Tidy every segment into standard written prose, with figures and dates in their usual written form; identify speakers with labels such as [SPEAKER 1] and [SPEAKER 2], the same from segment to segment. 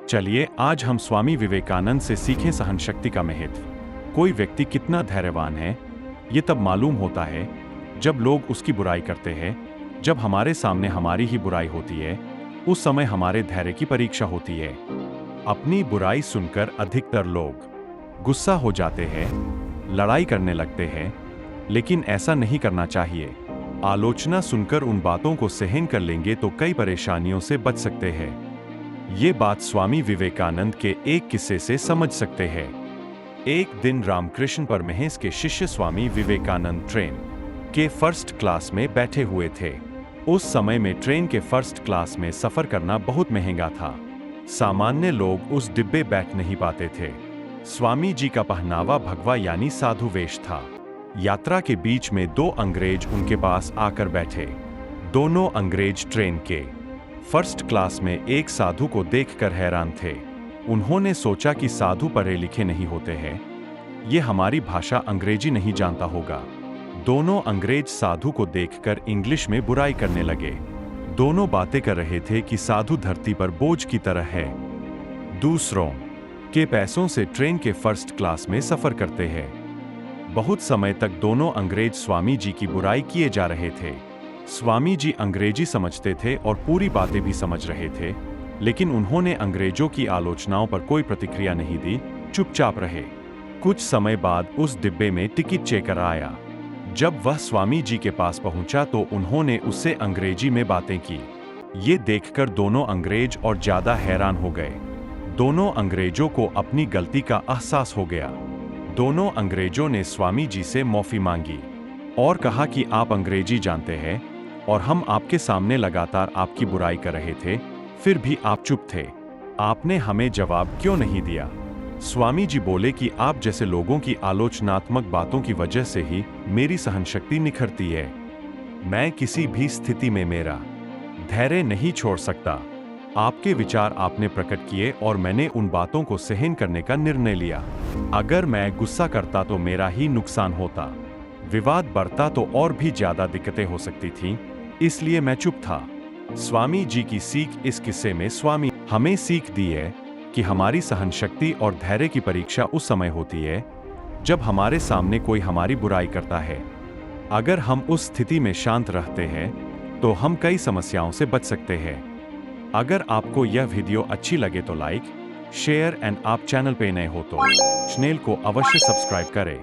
[SPEAKER 1] चलिए आज हम स्वामी विवेकानंद से सीखें सहनशक्ति का महत्व। कोई व्यक्ति कितना धैर्यवान है, ये तब मालूम होता है जब लोग उसकी बुराई करते हैं। जब हमारे सामने हमारी ही बुराई होती है, उस समय हमारे धैर्य की परीक्षा होती है। अपनी बुराई सुनकर अधिकतर लोग गुस्सा हो जाते हैं, लड़ाई करने लगते हैं, लेकिन ऐसा नहीं करना चाहिए। आलोचना सुनकर उन बातों को सहन कर लेंगे तो कई परेशानियों से बच सकते हैं। ये बात स्वामी विवेकानंद के एक किस्से से समझ सकते हैं। एक दिन रामकृष्ण परमहंस के शिष्य स्वामी विवेकानंद ट्रेन के फर्स्ट क्लास में बैठे हुए थे। उस समय में ट्रेन के फर्स्ट क्लास में सफर करना बहुत महंगा था। सामान्य लोग उस डिब्बे बैठ नहीं पाते थे। स्वामी जी का पहनावा भगवा यानी साधु वेश था। यात्रा के बीच में दो अंग्रेज उनके पास आकर बैठे। दोनों अंग्रेज ट्रेन के फर्स्ट क्लास में एक साधु को देखकर हैरान थे। उन्होंने सोचा कि साधु पढ़े लिखे नहीं होते हैं, ये हमारी भाषा अंग्रेजी नहीं जानता होगा। दोनों अंग्रेज साधु को देखकर इंग्लिश में बुराई करने लगे। दोनों बातें कर रहे थे कि साधु धरती पर बोझ की तरह है, दूसरों के पैसों से ट्रेन के फर्स्ट क्लास में सफर करते हैं। बहुत समय तक दोनों अंग्रेज स्वामी जी की बुराई किए जा रहे थे। स्वामी जी अंग्रेजी समझते थे और पूरी बातें भी समझ रहे थे, लेकिन उन्होंने अंग्रेजों की आलोचनाओं पर कोई प्रतिक्रिया नहीं दी, चुपचाप रहे। कुछ समय बाद उस डिब्बे में टिकट चेकर आया। जब वह स्वामी जी के पास पहुंचा तो उन्होंने उससे अंग्रेजी में बातें की। ये देखकर दोनों अंग्रेज और ज्यादा हैरान हो गए। दोनों अंग्रेजों को अपनी गलती का एहसास हो गया। दोनों अंग्रेजों ने स्वामी जी से माफी मांगी और कहा कि आप अंग्रेजी जानते हैं और हम आपके सामने लगातार आपकी बुराई कर रहे थे, फिर भी आप चुप थे। आपने हमें जवाब क्यों नहीं दिया? स्वामी जी बोले कि आप जैसे लोगों की आलोचनात्मक बातों की वजह से ही मेरी सहनशक्ति निखरती है। मैं किसी भी स्थिति में मेरा धैर्य नहीं छोड़ सकता। आपके विचार आपने प्रकट किए और मैंने उन बातों को सहन करने का निर्णय लिया। अगर मैं गुस्सा करता तो मेरा ही नुकसान होता, विवाद बढ़ता तो और भी ज्यादा दिक्कतें हो सकती थीं, इसलिए मैं चुप था। स्वामी जी की सीख इस किस्से में स्वामी हमें सीख दी है कि हमारी सहनशक्ति और धैर्य की परीक्षा उस समय होती है जब हमारे सामने कोई हमारी बुराई करता है। अगर हम उस स्थिति में शांत रहते हैं तो हम कई समस्याओं से बच सकते हैं। अगर आपको यह वीडियो अच्छी लगे तो लाइक, शेयर एंड आप चैनल पे नए हो तो चैनल को अवश्य सब्सक्राइब करें।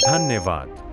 [SPEAKER 1] धन्यवाद।